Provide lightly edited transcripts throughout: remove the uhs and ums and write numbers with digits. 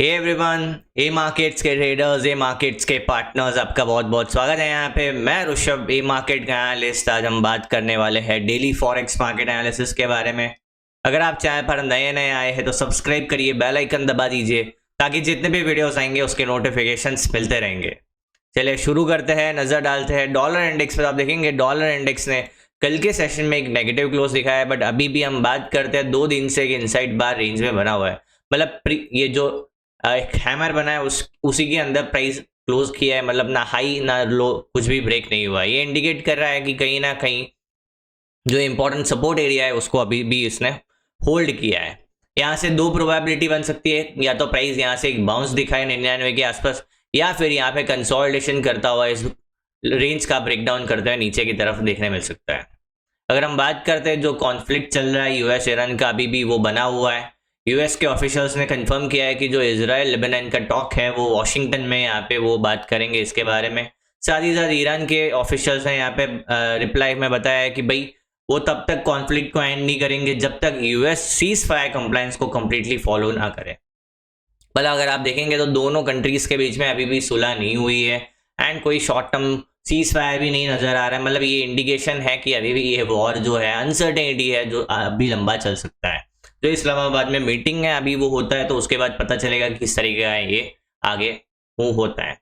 Hey everyone, ए markets के traders, ए markets के partners, आपका बहुत बहुत स्वागत है यहाँ पे। मैं ऋषभ, ए मार्केट का एनालिस्ट। आज हम बात करने वाले हैं डेली फॉरेक्स मार्केट एनालिसिस के बारे में। अगर आप चैनल पर नए नए आए हैं तो सब्सक्राइब करिए, बेल आइकन दबा दीजिए ताकि जितने भी वीडियोस आएंगे उसके नोटिफिकेशंस मिलते रहेंगे। चलिए शुरू करते हैं, नज़र डालते हैं डॉलर इंडेक्स पर। आप देखेंगे डॉलर इंडेक्स ने कल के सेशन में एक नेगेटिव क्लोज दिखाया है, बट अभी भी हम बात करते हैं 2 दिन से एक इनसाइड बार रेंज में बना हुआ है। मतलब ये जो एक हैमर बना है उसी के अंदर प्राइस क्लोज किया है। मतलब ना हाई ना लो, कुछ भी ब्रेक नहीं हुआ। ये इंडिकेट कर रहा है कि कहीं ना कहीं जो इंपॉर्टेंट सपोर्ट एरिया है उसको अभी भी इसने होल्ड किया है। यहाँ से 2 प्रोबेबिलिटी बन सकती है, या तो प्राइस यहाँ से एक बाउंस दिखाए 99 के आसपास, या फिर यहाँ पे कंसोलिडेशन करता हुआ इस रेंज का ब्रेकडाउन करते हुए नीचे की तरफ देखने मिल सकता है। अगर हम बात करते हैं जो कॉन्फ्लिक्ट चल रहा है यूएस ईरान का, अभी भी वो बना हुआ है। यूएस के ऑफिशियल्स ने कंफर्म किया है कि जो इजराइल लेबनान का टॉक है वो वॉशिंगटन में यहाँ पे वो बात करेंगे इसके बारे में। साथ ही साथ ईरान के ऑफिशियल्स ने यहाँ पे रिप्लाई में बताया है कि भाई वो तब तक कॉन्फ्लिक्ट को एंड नहीं करेंगे जब तक यूएस सीज फायर कंप्लायंस को कंप्लीटली फॉलो ना करे। भला अगर आप देखेंगे तो दोनों कंट्रीज के बीच में अभी भी सुलह नहीं हुई है एंड कोई शॉर्ट टर्म सीज फायर भी नहीं नजर आ रहा है। मतलब ये इंडिकेशन है कि अभी भी ये वॉर जो है अनसर्टेनिटी है जो अभी लंबा चल सकता है। जो इस्लामाबाद में मीटिंग है अभी वो होता है तो उसके बाद पता चलेगा कि किस तरीके का ये आगे मूव होता है।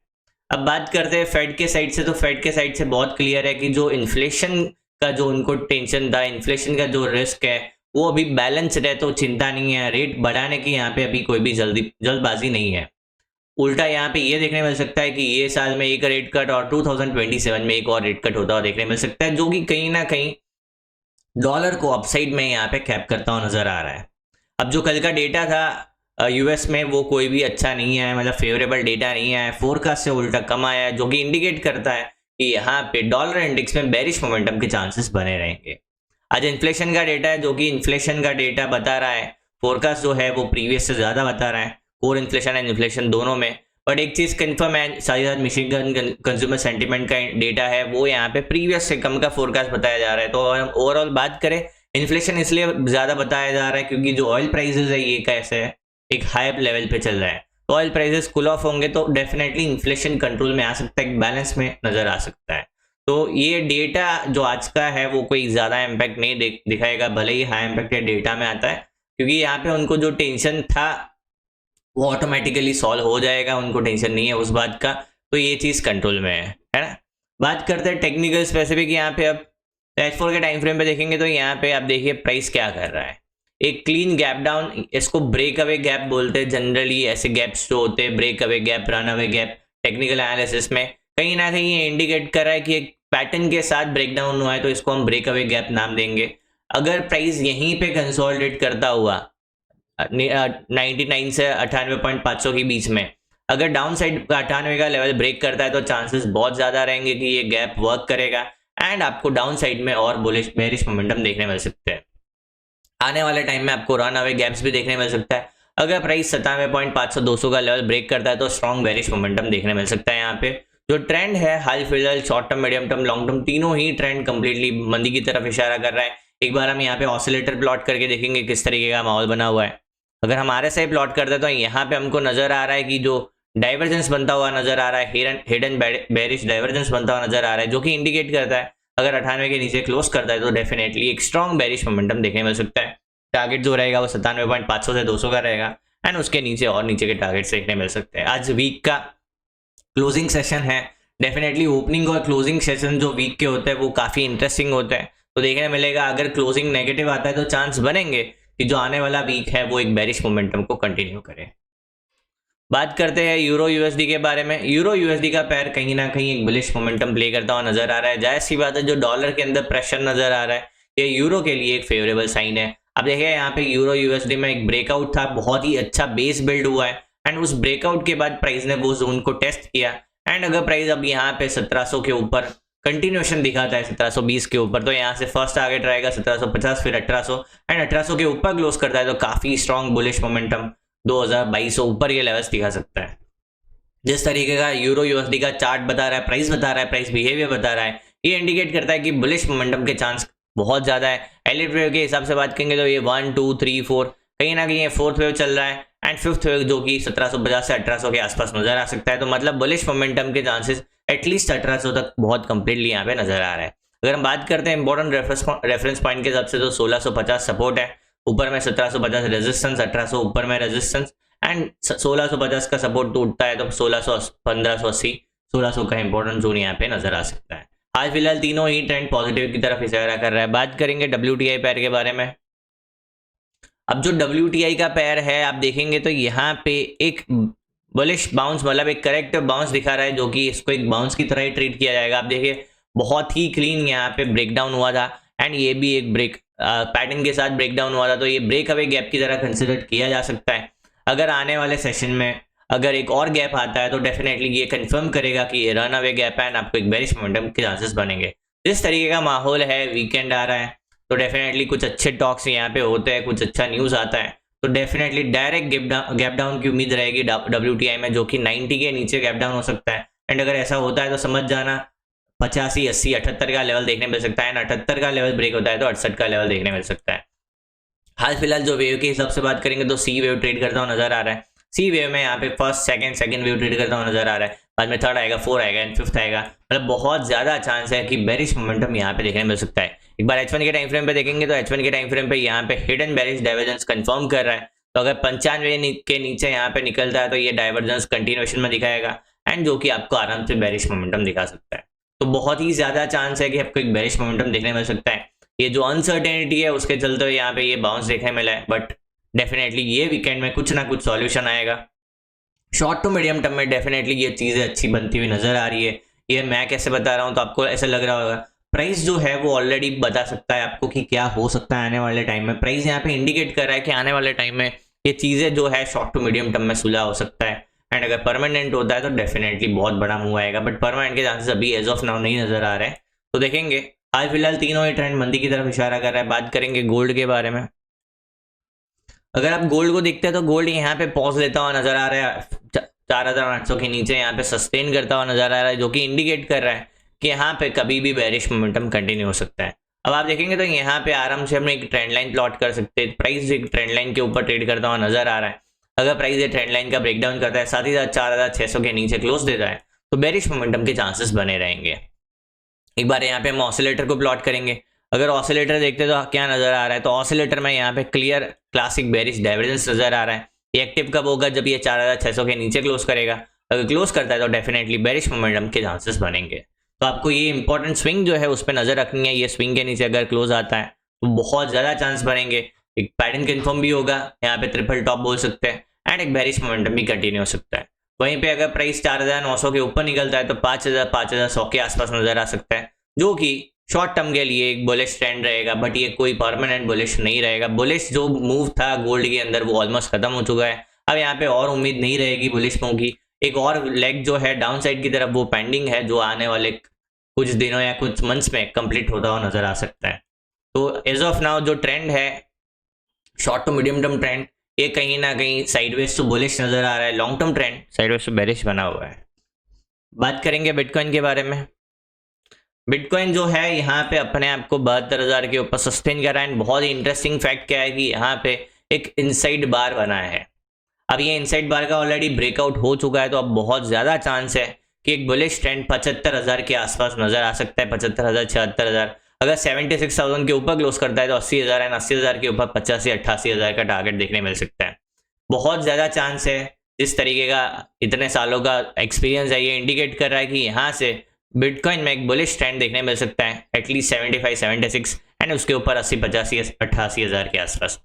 अब बात करते हैं फेड के साइड से, तो फेड के साइड से बहुत क्लियर है कि जो इन्फ्लेशन का जो उनको टेंशन था, इन्फ्लेशन का जो रिस्क है वो अभी बैलेंस है, तो चिंता नहीं है। रेट बढ़ाने की यहाँ पे अभी कोई भी जल्दबाजी नहीं है। उल्टा यहाँ पे ये देखने मिल सकता है कि ये साल में एक रेट कट और 2027 में एक और रेट कट होता हुआ देखने मिल सकता है, जो कि कहीं ना कहीं डॉलर को अपसाइड में यहाँ पे कैप करता हुआ नजर आ रहा है। अब जो कल का डेटा था यूएस में वो कोई भी अच्छा नहीं है, मतलब फेवरेबल डेटा नहीं है, फोरकास्ट से उल्टा कम आया है, जो कि इंडिकेट करता है कि यहाँ पे डॉलर इंडेक्स में बेरिश मोमेंटम के चांसेस बने रहेंगे। आज इन्फ्लेशन का डेटा है, जो कि इन्फ्लेशन का डेटा बता रहा है, फोरकास्ट जो है वो प्रीवियस से ज्यादा बता रहा है, कोर इन्फ्लेशन एंड इन्फ्लेशन दोनों में। बट एक चीज कंफर्म है, साथ ही मिशिगन कंज्यूमर सेंटीमेंट का डेटा है वो यहाँ पे प्रीवियस से कम का फोरकास्ट बताया जा रहा है। तो ओवरऑल बात करें, इन्फ्लेशन इसलिए ज्यादा बताया जा रहा है क्योंकि जो ऑयल प्राइसेस है ये कैसे है एक हाई लेवल पे चल रहा है। तो ऑयल प्राइसेस कूल ऑफ होंगे तो डेफिनेटली इन्फ्लेशन कंट्रोल में आ सकता है, एक बैलेंस में नजर आ सकता है। तो ये डेटा जो आज का है वो कोई ज्यादा इम्पैक्ट नहीं दिखाएगा, भले ही हाई इम्पैक्ट डेटा में आता है, क्योंकि यहाँ पे उनको जो टेंशन था वो ऑटोमेटिकली सॉल्व हो जाएगा, उनको टेंशन नहीं है उस बात का। तो ये चीज कंट्रोल में है ना। बात करते हैं टेक्निकल स्पेसिफिक यहाँ पे। अब H4 के टाइम फ्रेम पे देखेंगे तो यहाँ पे आप देखिए प्राइस क्या कर रहा है, एक क्लीन गैप डाउन, इसको ब्रेक अवे गैप बोलते हैं जनरली। ऐसे गैप्स जो होते हैं break away gap, run away gap, technical analysis में कहीं ना कहीं ये इंडिकेट कर रहा है कि एक पैटर्न के साथ ब्रेक डाउन हुआ है, तो इसको हम ब्रेक अवे गैप नाम देंगे। अगर प्राइस यहीं पे कंसोलिडेट करता हुआ 99 से 98.500 के बीच में अगर डाउन साइड 98 का लेवल ब्रेक करता है तो चांसेस बहुत ज्यादा रहेंगे कि ये गैप वर्क करेगा एंड आपको डाउन साइड में और बुलिश बेरिश मोमेंटम देखने मिल सकते हैं। आने वाले टाइम में आपको रन अवे गैप्स भी देखने मिल सकता है। अगर प्राइस 97.500 200 का लेवल ब्रेक करता है तो स्ट्रॉन्ग बेरिश मोमेंटम देखने मिल सकता है। यहाँ पे जो ट्रेंड है हाल फिलहाल short term, medium term, long term, तीनों ही ट्रेंड कंप्लीटली मंदी की तरफ इशारा कर रहा है। एक बार हम यहाँ पे ऑसिलेटर प्लॉट करके देखेंगे किस तरीके का माहौल बना हुआ है। अगर हमारे से प्लॉट करते हैं तो यहाँ पे हमको नजर आ रहा है कि जो डाइवर्जेंस बनता हुआ नजर आ रहा है, हिडन बेरिश डाइवर्जेंस बनता हुआ नजर आ रहा है, जो कि इंडिकेट करता है अगर 98 के नीचे क्लोज करता है तो डेफिनेटली एक स्ट्रॉन्ग बेरिश मोमेंटम देखने मिल सकता है। टारगेट जो रहेगा वो 97.500 से 200 का रहेगा एंड उसके नीचे और नीचे के टारगेट देखने मिल सकते हैं। आज वीक का क्लोजिंग सेशन है, डेफिनेटली ओपनिंग और क्लोजिंग सेशन जो वीक के होते हैं वो काफी इंटरेस्टिंग होते हैं। तो देखने मिलेगा अगर क्लोजिंग नेगेटिव आता है तो चांस बनेंगे कि जो आने वाला वीक है वो एक बेरिश मोमेंटम को कंटिन्यू करे। बात करते हैं यूरो यूएसडी के बारे में। यूरो यूएसडी का पैर कहीं ना कहीं एक बुलिश मोमेंटम प्ले करता हुआ नजर आ रहा है। जाहिर सी बात है जो डॉलर के अंदर प्रेशर नजर आ रहा है ये यूरो के लिए एक फेवरेबल साइन है। अब देखिए यहाँ पे यूरो यूएसडी में एक ब्रेकआउट था, बहुत ही अच्छा बेस बिल्ड हुआ है एंड उस ब्रेकआउट के बाद प्राइस ने वो जोन को टेस्ट किया एंड अगर प्राइस अब यहाँ पे 1700 के ऊपर कंटिन्यूएशन दिखाता है 1720 के ऊपर, तो यहाँ से फर्स्ट टारगेट रहेगा 1750, फिर 1800 एंड 1800 के ऊपर क्लोज करता है तो काफी स्ट्रॉन्ग बुलिश मोमेंटम 2200 ऊपर ये लेवल्स दिखा सकता है। जिस तरीके का यूरो यूएसडी का चार्ट बता रहा है, प्राइस बता रहा है, प्राइस बिहेवियर बता रहा है, ये इंडिकेट करता है कि बुलिश मोमेंटम के चांस बहुत ज्यादा है। एलिट वेव के हिसाब से बात करेंगे तो ये 1 2 3 4 कहीं ना कहीं ये फोर्थ वेव चल रहा है एंड फिफ्थ जो कि 1750 से 1800 के आसपास नजर आ सकता है। तो मतलब बुलिश मोमेंटम के चांसेस एटलीस्ट 1800 तक बहुत कंप्लीटली यहाँ पे नजर आ रहा है। अगर हम बात करते हैं इंपॉर्टेंट रेफरेंस पॉइंट के हिसाब से तो 1650 सपोर्ट है, ऊपर में 1750 रेजिस्टेंस, 1800 ऊपर में रेजिस्टेंस एंड 1650 का सपोर्ट टूटता है तो 1580 1600 का इंपॉर्टेंट जोन यहाँ पे नजर आ सकता है। हाल फिलहाल तीनों ही ट्रेंड पॉजिटिव की तरफ इशारा कर रहा है। बात करेंगे WTI पेयर के बारे में। अब जो WTI का पेयर है आप देखेंगे तो यहाँ पे एक बुलिश बाउंस मतलब एक करेक्ट बाउंस दिखा रहा है, जो कि इसको एक बाउंस की तरह ही ट्रीट किया जाएगा। आप देखिए बहुत ही क्लीन यहाँ पे ब्रेकडाउन हुआ था एंड ये भी एक ब्रेक पैटर्न के साथ ब्रेकडाउन हुआ था, तो ये ब्रेक अवे गैप की तरह कंसिडर किया जा सकता है। अगर आने वाले सेशन में अगर एक और गैप आता है तो डेफिनेटली ये कंफर्म करेगा कि ये रन अवे गैप है एंड आपको एक बेरिश मोमेंटम के चांसेस बनेंगे। जिस तरीके का माहौल है, वीकेंड आ रहा है तो डेफिनेटली कुछ अच्छे टॉक्स यहाँ पे होते हैं, कुछ अच्छा न्यूज़ आता है तो डेफिनेटली डायरेक्ट गैप डाउन की उम्मीद रहेगी WTI में, जो कि 90 के नीचे गैप डाउन हो सकता है। एंड अगर ऐसा होता है तो समझ जाना 85, 80, 78 का लेवल देखने मिल सकता है। 78 का लेवल ब्रेक होता है तो 68 का लेवल देखने मिल सकता है। हाल फिलहाल जो वेव के हिसाब से बात करेंगे तो सी वेव ट्रेड करता हुआ नजर आ रहा है। सी वेव में यहाँ पे फर्स्ट सेकंड वेव ट्रेड करता हुआ नजर आ रहा है, बाद में थर्ड आएगा, 4 आएगा एंड 5th आएगा। मतलब बहुत ज्यादा चांस है कि बेरिश मोमेंटम यहाँ पे देखने मिल सकता है। एक बार H1 के टाइम फ्रेम पे देखेंगे तो H1 के टाइम फ्रेम पे यहाँ पे हिडन बेरिश डाइवर्जेंस कंफर्म कर रहा है। तो अगर 95 के नीचे यहाँ पे निकलता है तो ये डाइवर्जेंस कंटिन्यूएशन में दिखाएगा एंड जो कि आपको आराम से बेरिश मोमेंटम दिखा सकता है। तो बहुत ही ज्यादा चांस है कि आपको एक बेरिश मोमेंटम देखने मिल सकता है। ये जो अनसर्टेनिटी है उसके चलते यहाँ पे ये बाउंस देखने मिला है, बट डेफिनेटली ये वीकेंड में कुछ ना कुछ सॉल्यूशन आएगा। शॉर्ट टू मीडियम टर्म में डेफिनेटली ये चीजें अच्छी बनती हुई नजर आ रही है। ये मैं कैसे बता रहा हूँ तो आपको ऐसा लग रहा होगा, प्राइस जो है वो ऑलरेडी बता सकता है आपको कि क्या हो सकता है आने वाले टाइम में। प्राइस यहाँ पे इंडिकेट कर रहा है कि आने वाले टाइम में ये चीजें जो है शॉर्ट टू मीडियम टर्म में सुलह हो सकता है एंड अगर परमानेंट होता है तो डेफिनेटली बहुत बड़ा मूव आएगा, बट परमानेंट के चांसेस अभी एज ऑफ नाउ नहीं नजर आ रहे हैं। तो देखेंगे, हाल फिलहाल तीनों ही ट्रेंड मंदी की तरफ इशारा कर रहा है। बात करेंगे गोल्ड के बारे में। अगर आप गोल्ड को देखते हैं तो गोल्ड यहाँ पे पॉज लेता हुआ नजर आ रहा है, 4800 के नीचे यहाँ पे सस्टेन करता हुआ नजर आ रहा है, जो कि इंडिकेट कर रहा है कि यहाँ पे कभी भी बेरिश मोमेंटम कंटिन्यू हो सकता है। अब आप देखेंगे तो यहाँ पे आराम से हम एक ट्रेंड लाइन प्लॉट कर सकते हैं। प्राइस एक ट्रेंड लाइन के ऊपर ट्रेड करता हुआ नजर आ रहा है। अगर प्राइस ये ट्रेंड लाइन का ब्रेकडाउन करता है, साथ ही साथ 4600 के नीचे क्लोज देता है तो बेरिश मोमेंटम के चांसेस बने रहेंगे। एक बार यहाँ पे हम ऑसिलेटर को प्लॉट करेंगे। अगर ऑसिलेटर देखते तो क्या नजर आ रहा है, तो ऑसिलेटर में यहाँ पे क्लियर क्लासिक बेरिश डाइवर्जेंस नजर आ रहा है। ये एक्टिव कब होगा, जब ये 4600 के नीचे क्लोज करेगा। अगर क्लोज करता है तो डेफिनेटली बेरिश मोमेंटम के चांसेस बनेंगे। तो आपको ये इंपॉर्टेंट स्विंग जो है उस पर नजर रखनी है। ये स्विंग के नीचे अगर क्लोज आता है तो बहुत ज्यादा चांस बनेंगे, एक पैटर्न कंफर्म भी होगा, यहाँ पे ट्रिपल टॉप बोल सकते हैं एंड एक बेरिश मोमेंटम भी कंटिन्यू हो सकता है। वहीं पे अगर प्राइस 4900 के ऊपर निकलता है तो 5100 के आसपास नजर आ सकता है, जो कि शॉर्ट टर्म के लिए एक बुलिश ट्रेंड रहेगा, बट ये कोई परमानेंट बुलिश नहीं रहेगा। बुलिश जो मूव था गोल्ड के अंदर वो ऑलमोस्ट खत्म हो चुका है। अब यहाँ पे और उम्मीद नहीं रहेगी बुलिश मूव की। एक और लेग जो है डाउन साइड की तरफ वो पेंडिंग है, जो आने वाले कुछ दिनों या कुछ मंथ्स में कंप्लीट होता हुआ नजर आ सकता है। तो एज ऑफ नाउ जो ट्रेंड है short to medium term trend, ये कहीं ना कहीं साइडवेज टू बुलिश नजर आ रहा है। Long term trend sideways to bearish बना हुआ है। बात करेंगे बिटकॉइन के बारे में। बिटकॉइन जो है यहाँ पे अपने आप को 72,000 के ऊपर सस्टेन कर रहा है। बहुत ही इंटरेस्टिंग फैक्ट क्या है कि यहाँ पे एक इनसाइड बार बना है। अब ये इनसाइड बार का ऑलरेडी ब्रेकआउट हो चुका है, तो अब बहुत ज्यादा चांस है कि एक बुलिश ट्रेंड 75,000 के आसपास नजर आ सकता है। 75,000, 76,000। अगर 76,000 के ऊपर क्लोज करता है तो 80,000 एंड 80,000 के ऊपर 85,000 का टारगेट देखने मिल सकता है। बहुत ज्यादा चांस है। जिस तरीके का इतने सालों का एक्सपीरियंस है, ये इंडिकेट कर रहा है कि यहाँ से बिटकॉइन में एक बुलिश ट्रेंड देखने मिल सकता है, एटलीस्ट 75, 76 एंड उसके ऊपर 80, 85, 88,000 के आसपास।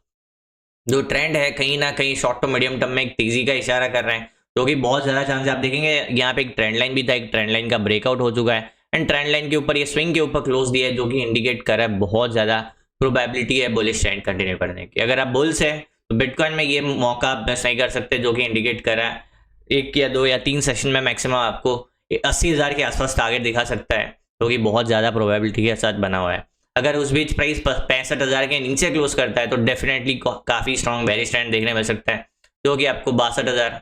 जो ट्रेंड है कहीं ना कहीं शॉर्ट टू मीडियम टर्म में एक तेजी का इशारा कर रहे हैं, जो कि बहुत ज्यादा चांस है। आप देखेंगे यहाँ पे एक ट्रेंड लाइन भी था, एक ट्रेंड लाइन का ब्रेकआउट हो चुका है एंड ट्रेंड लाइन के ऊपर ये स्विंग के ऊपर क्लोज दिया है, जो कि इंडिकेट कर रहा है बहुत ज्यादा प्रोबेबिलिटी है बुलिश ट्रेंड कंटिन्यू करने की। अगर आप बुल्स है तो बिटकॉइन में ये मौका आप मिस नहीं कर सकते, जो कि इंडिकेट कर रहा है 1 या 2 या 3 सेशन में मैक्सिमम आपको 80,000 के आसपास टारगेट दिखा सकता है, जो कि बहुत ज्यादा प्रोबेबिलिटी के साथ बना हुआ है। अगर उस बीच प्राइस 65,000 के नीचे क्लोज करता है तो डेफिनेटली काफी स्ट्रॉन्ग बेरिश ट्रेंड देखने मिल सकता है, जो कि आपको 62,000,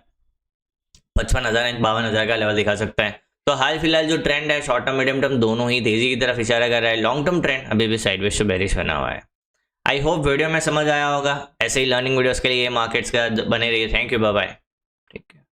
55,000 एंड 52,000 का लेवल दिखा सकता है। तो हाल फिलहाल जो ट्रेंड है शॉर्ट टर्म मीडियम टर्म दोनों ही तेजी की तरफ इशारा कर रहा है। लॉन्ग टर्म ट्रेंड अभी भी साइडवेज टू बेरिश बना हुआ है। आई होप वीडियो में समझ आया होगा। ऐसे ही लर्निंग वीडियोस के लिए मार्केट्स का बने रहिए। Thank you, bye bye. ठीक है।